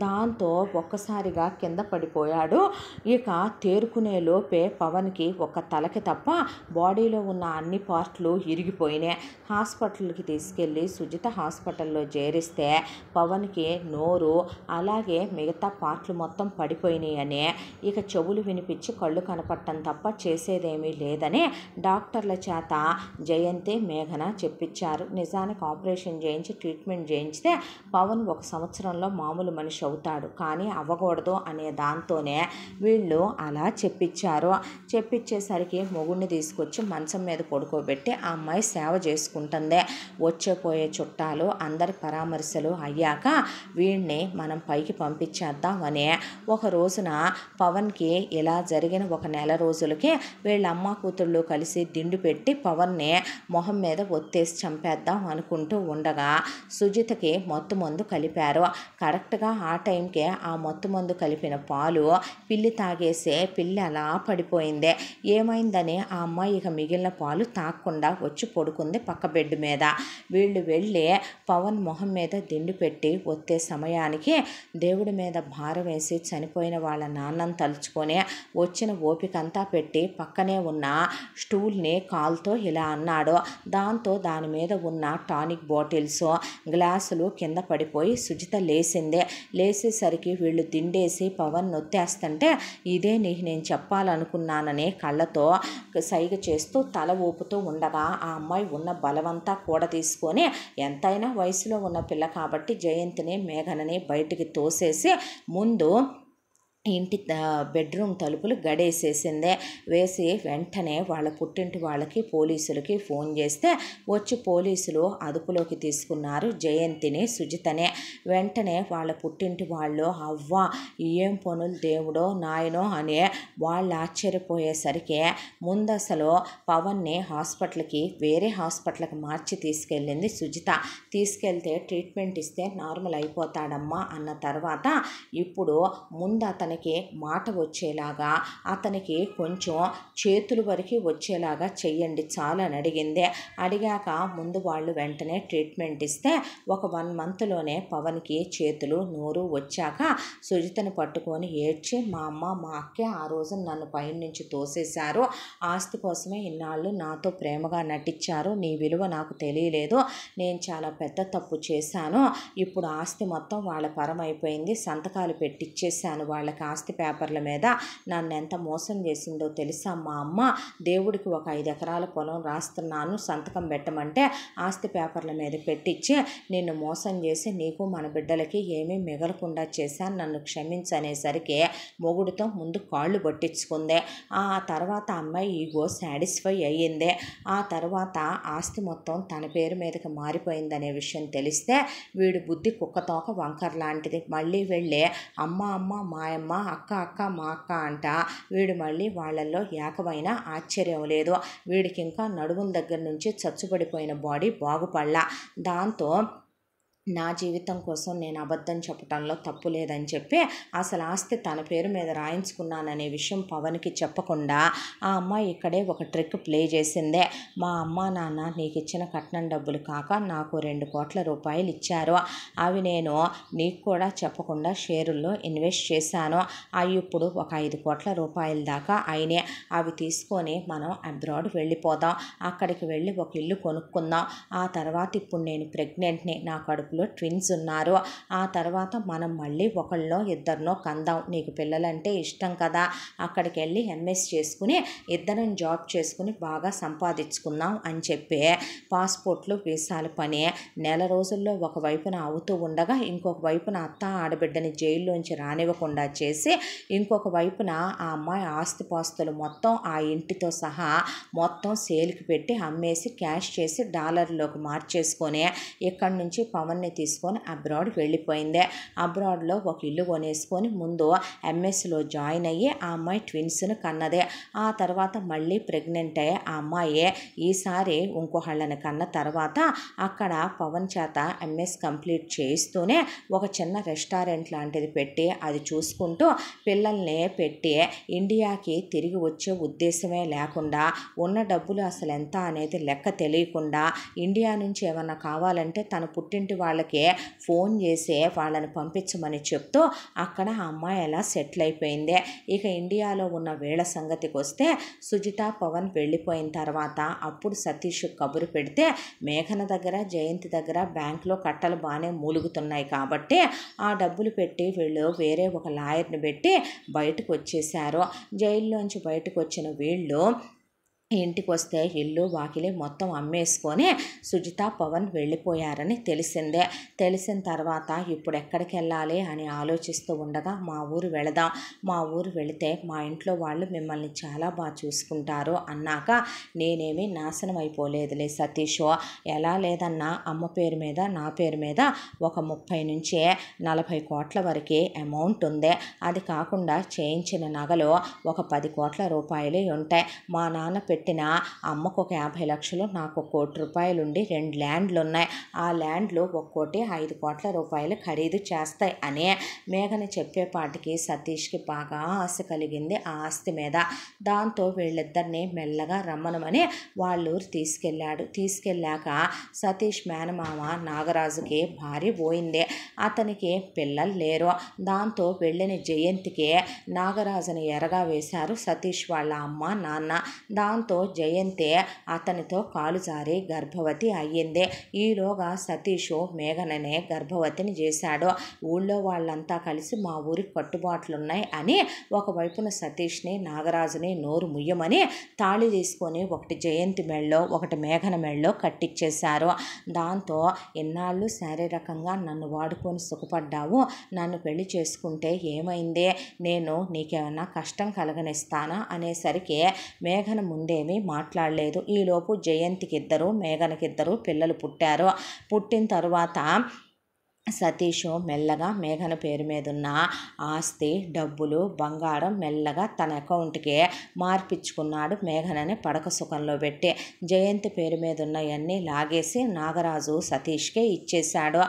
దాంతో ఒక్కసారిగా కింద పడిపోయాడు. ఇక తేరుకునే లోపే పవన్కి ఒక తలకి తప్ప బాడీలో ఉన్న అన్ని పార్ట్లు ఇరిగిపోయినాయి. హాస్పిటల్కి తీసుకెళ్ళి సుజిత హాస్పిటల్లో చేరిస్తే పవన్కి నోరు అలాగే మిగతా పార్ట్లు మొత్తం పడిపోయినాయని, ఇక చెవులు వినిపించి కళ్ళు కనపడటం తప్ప చేసేదేమీ లేదని డాక్టర్ల చేత జయంతి మేఘన చెప్పించారు. నిజానికి ఆపరేషన్ చేయించి ట్రీట్మెంట్ చేయించితే పవన్ 1 సంవత్సరంలో మామూలు మనిషి అవుతాడు, కానీ అవ్వకూడదు అనే దాంతోనే వీళ్ళు అలా చెప్పించారు. చెప్పించేసరికి మొగుడిని తీసుకొచ్చి మంచం మీద పడుకోబెట్టి ఆ అమ్మాయి సేవ చేసుకుంటుంది. వచ్చేపోయే చుట్టాలు అందరి పరామర్శలు అయ్యాక వీడిని మనం పైకి పంపించేద్దామని ఒక రోజున పవన్కి ఇలా జరిగిన 1 నెల రోజులకి వీళ్ళ అమ్మ కూతుళ్ళు కలిసి దిండు పెట్టి పవన్ని మొహం మీద ఒత్తేసి చంపేద్దాం అనుకుంటూ ఉండగా సుజితకి మత్తు మందు కలిపారు. కరెక్ట్గా ఆ టైంకే ఆ మత్తు మందు కలిపిన పాలు పిల్లి తాగేసే పిల్లి అలా పడిపోయింది. ఏమైందని ఆ అమ్మాయి ఇక మిగిలిన పాలు తాగకుండా వచ్చి పడుకుంది పక్క బెడ్ మీద. వీళ్ళు వెళ్ళి పవన్ మొహం మీద దిండు పెట్టి ఒత్తే సమయానికి దేవుడి మీద భారం వేసి చనిపోయిన వాళ్ళ నాన్నను తలుచుకొని వచ్చిన ఓపికంతా పెట్టి పక్కనే ఉన్న స్టూల్ని కాలుతో ఇలా అన్నాడు. దాంతో దాని మీద ఉన్న టానిక్ బాటిల్స్ గ్లాసులు కింద పడిపోయి సుజిత లేసింది. లేసేసరికి వీళ్ళు దిండేసి పవన్ నొత్తేస్తుంటే ఇదే నీకు నేను చెప్పాలనుకున్నానని కళ్ళతో సైగ చేస్తూ తల ఊపుతూ ఉండగా ఆ అమ్మాయి ఉన్న బలవంతా కూడా తీసుకొని, ఎంతైనా వయసులో ఉన్న పిల్ల కాబట్టి జయంతిని మేఘనని బయటికి తోసేసి ముందు ఇంటి బెడ్రూమ్ తలుపులు గడేసేసిందే. వేసి వెంటనే వాళ్ళ పుట్టింటి వాళ్ళకి పోలీసులకి ఫోన్ చేస్తే వచ్చి పోలీసులు అదుపులోకి తీసుకున్నారు జయంతిని సుజితనే. వెంటనే వాళ్ళ పుట్టింటి వాళ్ళు అవ్వ ఏం పనులు దేవుడో నాయనో అని వాళ్ళు ఆశ్చర్యపోయేసరికి ముందు అసలు పవన్ని హాస్పిటల్కి వేరే హాస్పిటల్కి మార్చి తీసుకెళ్ళింది సుజిత. తీసుకెళ్తే ట్రీట్మెంట్ ఇస్తే నార్మల్ అయిపోతాడమ్మా అన్న తర్వాత ఇప్పుడు ముందు అతనికి మాట వచ్చేలాగా, అతనికి కొంచెం చేతుల వరకు వచ్చేలాగా చెయ్యండి చాలు అని అడిగింది. అడిగాక ముందు వాళ్ళు వెంటనే ట్రీట్మెంట్ ఇస్తే ఒక 1 మంత్లోనే పవన్కి చేతులు నోరు వచ్చాక సుజితను పట్టుకొని ఏడ్చి మా అమ్మ మా అక్కే ఆ రోజు నన్ను పైనుంచి తోసేశారు, ఆస్తి కోసమే ఇన్నాళ్ళు నాతో ప్రేమగా నటించారు, నీ విలువ నాకు తెలియలేదు, నేను చాలా పెద్ద తప్పు చేశాను, ఇప్పుడు ఆస్తి మొత్తం వాళ్ళ పరమైపోయింది, సంతకాలు పెట్టిచ్చేసాను వాళ్ళకి ఆస్తి పేపర్ల మీద, నన్ను ఎంత మోసం చేసిందో తెలుసా మా అమ్మ, దేవుడికి ఒక 5 ఎకరాల పొలం రాస్తున్నాను సంతకం పెట్టమంటే ఆస్తి పేపర్ల మీద పెట్టించి నిన్ను మోసం చేసి నీకు మన బిడ్డలకి ఏమీ మిగలకుండా చేశాను, నన్ను క్షమించనేసరికి మొగుడితో ముందు కాళ్ళు పట్టించుకుంది. ఆ తర్వాత అమ్మాయి ఈగో సాటిస్ఫై అయ్యింది. ఆ తర్వాత ఆస్తి మొత్తం తన పేరు మీదకి మారిపోయిందనే విషయం తెలిస్తే వీడి బుద్ధి కుక్కతోక వంకర్ లాంటిది. మళ్ళీ వెళ్ళి అమ్మ అమ్మ మాయమ్మ అక్క అక్క మా అక్క అంట వీడు మళ్ళీ వాళ్ళల్లో ఏకమైన ఆశ్చర్యం లేదు. వీడికి ఇంకా నడుముల దగ్గర నుంచి చచ్చుబడిపోయిన బాడీ బాగుపడలా. దాంతో నా జీవితం కోసం నేను అబద్ధం చెప్పడంలో తప్పు లేదని చెప్పి అసలు ఆస్తి తన పేరు మీద రాయించుకున్నాననే విషయం పవన్కి చెప్పకుండా ఆ అమ్మాయి ఇక్కడే ఒక ట్రిక్ ప్లే చేసిందే. మా అమ్మ నాన్న నీకు ఇచ్చిన కట్నం డబ్బులు కాక నాకు 2 కోట్ల రూపాయలు ఇచ్చారు, అవి నేను నీకు కూడా చెప్పకుండా షేరుల్లో ఇన్వెస్ట్ చేశాను, అవి ఇప్పుడు ఒక 5 కోట్ల రూపాయల దాకా అయినాయి, అవి తీసుకొని మనం అబ్రాడ్ వెళ్ళిపోదాం, అక్కడికి వెళ్ళి ఒక ఇల్లు కొనుక్కుందాం, ఆ తర్వాత ఇప్పుడు నేను ప్రెగ్నెంట్ని, నా కడుపు ట్విన్స్ ఉన్నారు, ఆ తర్వాత మనం మళ్ళీ ఒకళ్ళనో ఇద్దరినో కందాం, నీకు పిల్లలంటే ఇష్టం కదా, అక్కడికి వెళ్ళి ఎంఎస్ చేసుకుని ఇద్దరం జాబ్ చేసుకుని బాగా సంపాదించుకుందాం అని చెప్పి పాస్పోర్ట్లు వీసాల పని నెల రోజుల్లో ఒకవైపున అవుతూ ఉండగా ఇంకొక వైపున అత్త ఆడబిడ్డని జైల్లోంచి రానివ్వకుండా చేసి ఇంకొక వైపున ఆ అమ్మాయి ఆస్తిపాస్తులు మొత్తం ఆ ఇంటితో సహా మొత్తం సేల్కి పెట్టి అమ్మేసి క్యాష్ చేసి డాలర్లోకి మార్చేసుకొని ఇక్కడి నుంచి పవన్ని తీసుకొని అబ్రాడ్ వెళ్ళిపోయింది. అబ్రాడ్లో ఒక ఇల్లు కొనేసుకొని ముందు ఎంఎస్లో జాయిన్ అయ్యి ఆ అమ్మాయి ట్విన్స్ను కన్నదే. ఆ తర్వాత మళ్ళీ ప్రెగ్నెంట్ అయ్యే ఆ అమ్మాయి ఈసారి ఇంకోహళ్ళని కన్న తర్వాత అక్కడ పవన్ చేత ఎంఎస్ కంప్లీట్ చేయిస్తూనే ఒక చిన్న రెస్టారెంట్ లాంటిది పెట్టి అది చూసుకుంటూ పిల్లల్ని పెట్టి ఇండియాకి తిరిగి వచ్చే ఉద్దేశమే లేకుండా ఉన్న డబ్బులు అసలు ఎంత అనేది లెక్క తెలియకుండా ఇండియా నుంచి ఏమన్నా కావాలంటే తన పుట్టింటి వాళ్ళ వాళ్ళకి ఫోన్ చేసి వాళ్ళని పంపించమని చెప్తూ అక్కడ ఆ అమ్మాయి అలా సెటిల్ అయిపోయింది. ఇక ఇండియాలో ఉన్న వీళ్ళ సంగతికి వస్తే సుజిత పవన్ వెళ్ళిపోయిన తర్వాత అప్పుడు సతీష్ కబురు పెడితే మేఘన దగ్గర జయంతి దగ్గర బ్యాంకులో కట్టలు బాగానే మూలుగుతున్నాయి కాబట్టి ఆ డబ్బులు పెట్టి వీళ్ళు వేరే ఒక లాయర్ని పెట్టి బయటకు వచ్చేసారు. జైల్లోంచి బయటకు వచ్చిన వీళ్ళు ఇంటికి వస్తే ఇల్లు వాకిలి మొత్తం అమ్మేసుకొని సుజిత పవన్ వెళ్ళిపోయారని తెలిసిందే. తెలిసిన తర్వాత ఇప్పుడు ఎక్కడికి వెళ్ళాలి అని ఆలోచిస్తూ ఉండగా మా ఊరు వెళదాం, మా ఊరు వెళితే మా ఇంట్లో వాళ్ళు మిమ్మల్ని చాలా బాగా చూసుకుంటారు అన్నాక నేనేమి నాశనం అయిపోలేదులే సతీష్, ఎలా లేదన్నా అమ్మ పేరు మీద నా పేరు మీద ఒక 30 నుంచి 40 కోట్ల వరకు అమౌంట్ ఉంది. అది కాకుండా చేయించిన నగలు ఒక 10 కోట్ల రూపాయలు ఉంటాయి. మా నాన్న పెట్టిన అమ్మకు ఒక 50 లక్షలు, నాకు 1 కోటి రూపాయలు ఉండి 2 ల్యాండ్లు ఉన్నాయి. ఆ ల్యాండ్లు ఒక్కోటి 5 కోట్ల రూపాయలు ఖరీదు చేస్తాయి అని మేఘని చెప్పేపాటికి సతీష్కి బాగా ఆశ కలిగింది ఆ ఆస్తి మీద. దాంతో వీళ్ళిద్దరిని మెల్లగా రమ్మనమని వాళ్ళూరు తీసుకెళ్ళాక సతీష్ మేనమామ నాగరాజుకి భార్య పోయింది. అతనికి పిల్లలు లేరు. దాంతో వెళ్ళిన జయంతికి నాగరాజుని ఎరగా వేశారు సతీష్ వాళ్ళ అమ్మ నాన్న. దాంతో జయంతి అతనితో కాలు జారి గర్భవతి అయ్యింది. ఈలోగా సతీష్ మేఘననే గర్భవతిని చేశాడు. ఊళ్ళో వాళ్ళంతా కలిసి మా ఊరికి కట్టుబాట్లున్నాయి అని ఒకవైపున సతీష్ని నాగరాజుని నోరు ముయ్యమని తాళి తీసుకొని ఒకటి జయంతి మెళ్ళో ఒకటి మేఘన మెళ్ళో కట్టించేశారు. దాంతో ఇన్నాళ్ళు శారీరకంగా నన్ను వాడుకొని సుఖపడ్డావు, నన్ను పెళ్లి చేసుకుంటే ఏమైంది, నేను నీకేమన్నా కష్టం కలగనిస్తానా అనేసరికి మేఘన ముందేమీ మాట్లాడలేదు. ఈలోపు జయంతికిద్దరు మేఘనకిద్దరు పిల్లలు పుట్టారు. పుట్టిన తరువాత సతీష్ మెల్లగా మేఘన పేరు మీద ఉన్న ఆస్తి డబ్బులు బంగారం మెల్లగా తన అకౌంట్కి మార్పించుకున్నాడు. మేఘనని పడక సుఖంలో పెట్టి జయంతి పేరు మీద ఉన్నవన్నీ లాగేసి నాగరాజు సతీష్కే ఇచ్చేశాడు.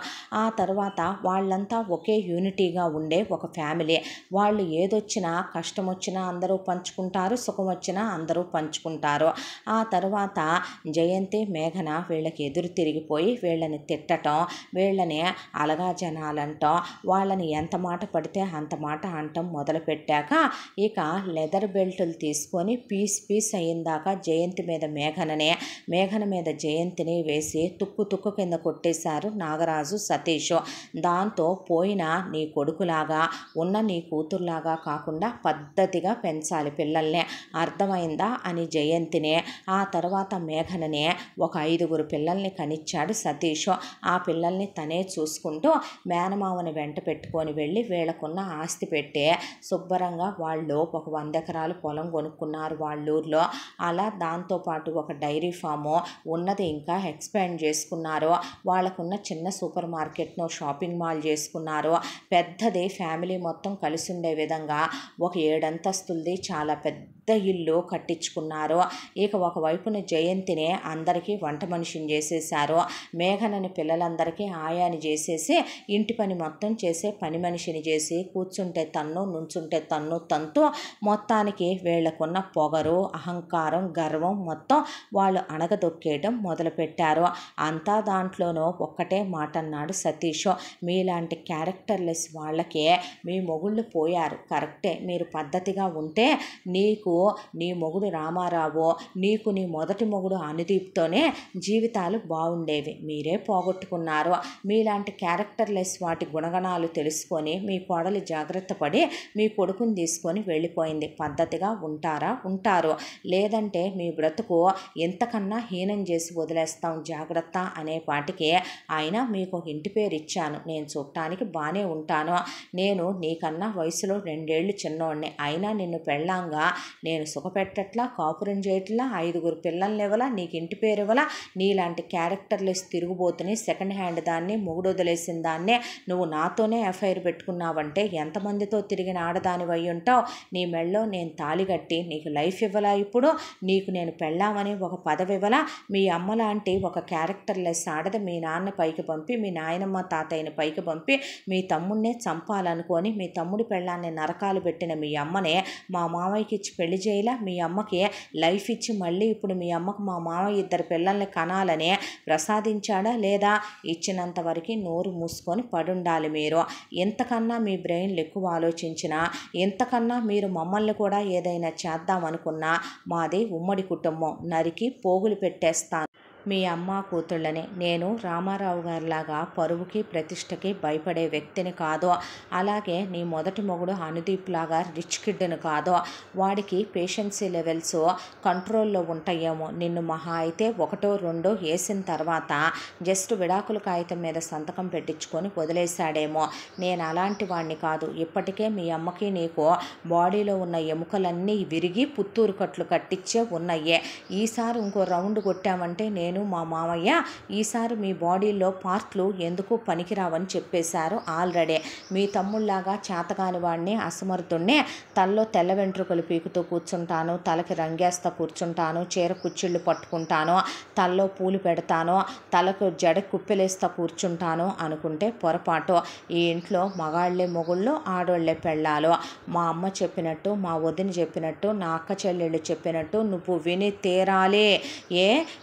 ఆ తర్వాత వాళ్ళంతా ఒకే యూనిటీగా ఉండే ఒక ఫ్యామిలీ. వాళ్ళు ఏదొచ్చినా కష్టం వచ్చినా అందరూ పంచుకుంటారు, సుఖం వచ్చినా అందరూ పంచుకుంటారు. ఆ తర్వాత జయంతి మేఘన వీళ్ళకి ఎదురు తిరిగిపోయి వీళ్ళని తిట్టటం, వీళ్ళని అలగా జనాలంటాం, వాళ్ళని ఎంత మాట పడితే అంత మాట అంటాం మొదలుపెట్టాక ఇక లెదర్ బెల్టులు తీసుకొని పీస్ అయ్యిందాక జయంతి మీద మేఘన మీద జయంతిని వేసి తుక్కు కింద కొట్టేశారు నాగరాజు సతీష్. దాంతో పోయిన నీ కొడుకులాగా ఉన్న నీ కూతురులాగా కాకుండా పద్ధతిగా పెంచాలి పిల్లల్ని, అర్థమైందా అని జయంతిని, ఆ తర్వాత మేఘనని ఒక 5 పిల్లల్ని కనిచ్చాడు సతీష్. ఆ పిల్లల్ని తనే చూసుకుంటూ మేనమామని వెంట పెట్టుకొని వెళ్ళి వీళ్ళకున్న ఆస్తి పెట్టి శుభ్రంగా వాళ్ళు ఒక 100 ఎకరాలు పొలం కొనుక్కున్నారు వాళ్ళూర్లో. అలా దాంతోపాటు ఒక డైరీ ఫాము ఉన్నది ఇంకా ఎక్స్పాండ్ చేసుకున్నారు. వాళ్ళకున్న చిన్న సూపర్ మార్కెట్ను షాపింగ్ మాల్ చేసుకున్నారు. పెద్దది ఫ్యామిలీ మొత్తం కలిసి ఉండే విధంగా ఒక 7 అంతస్తులది చాలా పెద్ద ఇల్లు కట్టించుకున్నారు. ఇక ఒకవైపున జయంతిని అందరికీ వంట మనిషిని చేసేశారు. మేఘనని పిల్లలందరికీ ఆయాని చేసేసి ఇంటి పని మొత్తం చేసే పని మనిషిని చేసి కూర్చుంటే తన్ను నుంచుంటే తంతు మొత్తానికి వీళ్ళకున్న పొగరు అహంకారం గర్వం మొత్తం వాళ్ళు అణగదొక్కేయడం మొదలుపెట్టారు. అంతా దాంట్లోనూ ఒక్కటే మాట అన్నాడు సతీష్, మీలాంటి క్యారెక్టర్లెస్ వాళ్ళకే మీ మొగుళ్ళు పోయారు కరెక్టే, మీరు పద్ధతిగా ఉంటే నీకు నీ మొగుడు రామారావు, నీకు నీ మొదటి మొగుడు అనుదీప్తోనే జీవితాలు బాగుండేవి, మీరే పోగొట్టుకున్నారు. మీలాంటి క్యారెక్టర్లెస్ వాటి గుణగణాలు తెలుసుకొని మీ కోడలు జాగ్రత్త పడి మీ కొడుకుని తీసుకొని వెళ్ళిపోయింది. పద్ధతిగా ఉంటారు, లేదంటే మీ బ్రతుకు ఎంతకన్నా హీనం చేసి వదిలేస్తాం జాగ్రత్త అనే పాటికి ఆయన మీకు ఇంటి పేరు ఇచ్చాను, నేను చూడటానికి బాగానే ఉంటాను, నేను నీకన్నా వయసులో 2 ఏళ్ళు చిన్నోడిని, అయినా నిన్ను పెళ్ళాంగా నేను సుఖపెట్టట్లా కాపురం చేయట్లా 5 పిల్లల్ని ఇవ్వలా, నీకు ఇంటి పేరు ఇవ్వలా, నీలాంటి క్యారెక్టర్లెస్ తిరుగుబోతుని సెకండ్ హ్యాండ్ దాన్ని మొగుడు వదిలేసిన దాన్నే నువ్వు నాతోనే ఎఫ్ఐఆర్ పెట్టుకున్నావంటే ఎంతమందితో తిరిగిన ఆడదాని వై ఉంటావు, నీ మెళ్ళో నేను తాళి కట్టి నీకు లైఫ్ ఇవ్వలా, ఇప్పుడు నీకు నేను పెళ్ళామని ఒక పదవి ఇవ్వలా, మీ అమ్మ లాంటి ఒక క్యారెక్టర్లెస్ ఆడది మీ నాన్న పైకి పంపి మీ నాయనమ్మ తాతయ్యని పైకి పంపి మీ తమ్ముడినే చంపాలనుకొని మీ తమ్ముడి పెళ్ళాన్ని నరకాలు పెట్టిన మీ అమ్మనే మా మామయ్యకి ఇచ్చి పెళ్లి పెళ్లి చేయలా, మీ అమ్మకి లైఫ్ ఇచ్చి మళ్ళీ ఇప్పుడు మీ అమ్మకు మా మామయ్య 2 పిల్లల్ని కనాలని ప్రసాదించాడా లేదా? ఇచ్చినంత వరకు నోరు మూసుకొని పడుండాలి మీరు. ఎంతకన్నా మీ బ్రెయిన్లు ఎక్కువ ఆలోచించినా, ఎంతకన్నా మీరు మమ్మల్ని కూడా ఏదైనా చేద్దామనుకున్నా మాది ఉమ్మడి కుటుంబం, నరికి పోగులు పెట్టేస్తాను మీ అమ్మ కూతుళ్ళని. నేను రామారావు గారిలాగా పరువుకి ప్రతిష్టకి భయపడే వ్యక్తిని కాదు. అలాగే నీ మొదటి మొగుడు అనుదీప్ లాగా రిచ్ కిడ్ని కాదు. వాడికి పేషెన్సీ లెవెల్స్ కంట్రోల్లో ఉంటాయేమో. నిన్ను మహా అయితే 1, 2 వేసిన తర్వాత జస్ట్ విడాకుల కాగితం మీద సంతకం పెట్టించుకొని వదిలేశాడేమో. నేను అలాంటి వాడిని కాదు. ఇప్పటికే మీ అమ్మకి నీకు బాడీలో ఉన్న ఎముకలన్నీ విరిగి పుత్తూరు కట్లు కట్టించే ఉన్నాయే. ఈసారి ఇంకో రౌండ్ కొట్టామంటే నేను మా మామయ్య ఈసారి మీ బాడీలో పార్ట్లు ఎందుకు పనికిరావని చెప్పేశారు ఆల్రెడీ. మీ తమ్ముళ్లాగా చేతగాని వాడిని, అసమర్థుణ్ణి, తలలో తెల్ల వెంట్రుకలు పీకుతూ కూర్చుంటాను, తలకి రంగేస్తా కూర్చుంటాను, చీర కుచ్చిళ్ళు పట్టుకుంటాను, తలలో పూలు పెడతాను, తలకు జడ కుప్పెలేస్తా కూర్చుంటాను అనుకుంటే పొరపాటు. ఈ ఇంట్లో మగాళ్లే మొగుళ్ళు, ఆడోళ్లే పెళ్ళాలు. మా అమ్మ చెప్పినట్టు, మా వదిన చెప్పినట్టు, నా అక్క చెల్లెళ్ళు చెప్పినట్టు నువ్వు విని తీరాలి.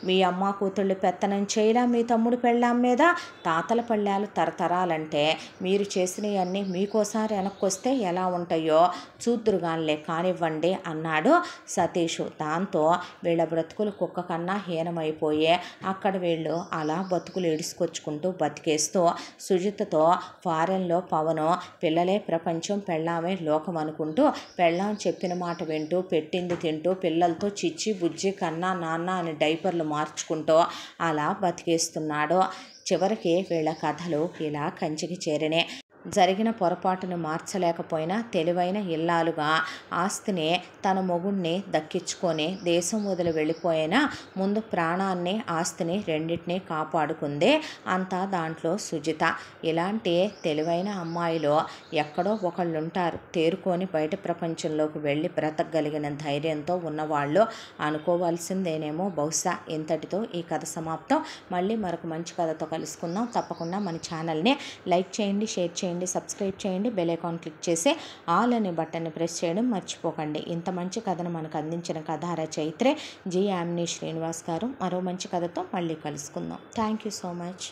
మీ అమ్మ కూతుళ్ళు పెత్తనం చేయలా మీ తమ్ముడు పెళ్ళాం మీద? తాతల పళ్ళాలు తరతరాలంటే మీరు చేసినవన్నీ మీకోసారి వెనక్కొస్తే ఎలా ఉంటాయో చూద్దురుగాన్లే, కానివ్వండి అన్నాడు సతీష్. దాంతో వీళ్ళ బ్రతుకులు కుక్క కన్నా హీనమైపోయే. అక్కడ వీళ్ళు అలా బతుకులు ఇడుసుకొచ్చుకుంటూ బతికేస్తూ సుజితతో ఫారెన్లో పవను పిల్లలే ప్రపంచం, పెళ్ళామే లోకం అనుకుంటూ పెళ్ళాం చెప్పిన మాట వింటూ పెట్టింది తింటూ పిల్లలతో చిచ్చి బుజ్జి కన్నా నాన్న అని డైపర్లు మార్చుకుంటూ అలా బతికేస్తున్నాడు. చివరికి వీళ్ళ కథలు ఇలా కంచికి చేరినాయి. జరిగిన పొరపాటును మార్చలేకపోయినా తెలివైన ఇల్లాలుగా ఆస్తిని, తన మొగుడిని దక్కించుకొని దేశం వదిలి వెళ్ళిపోయినా ముందు ప్రాణాన్ని, ఆస్తిని రెండింటినీ కాపాడుకుందే అంతా దాంట్లో సుజిత. ఇలాంటి తెలివైన అమ్మాయిలో ఎక్కడో ఒకళ్ళు ఉంటారు, తేరుకొని బయట ప్రపంచంలోకి వెళ్ళి బ్రతకగలిగిన ధైర్యంతో ఉన్నవాళ్ళు. అనుకోవాల్సిందేనేమో బహుశా. ఇంతటితో ఈ కథ సమాప్తం. మళ్ళీ మరొక మంచి కథతో కలుసుకుందాం. తప్పకుండా మన ఛానల్ని లైక్ చేయండి, షేర్ చేయండి, సబ్స్క్రైబ్ చేయండి, బెల్ ఐకాన్ క్లిక్ చేసి ఆల్ అనే బటన్ని ప్రెస్ చేయడం మర్చిపోకండి. ఇంత మంచి కథను మనకు అందించిన కథా రచయిత్రే జి. యామిని శ్రీనివాస్ గారు. మరో మంచి కథతో మళ్ళీ కలుసుకుందాం. Thank you so much.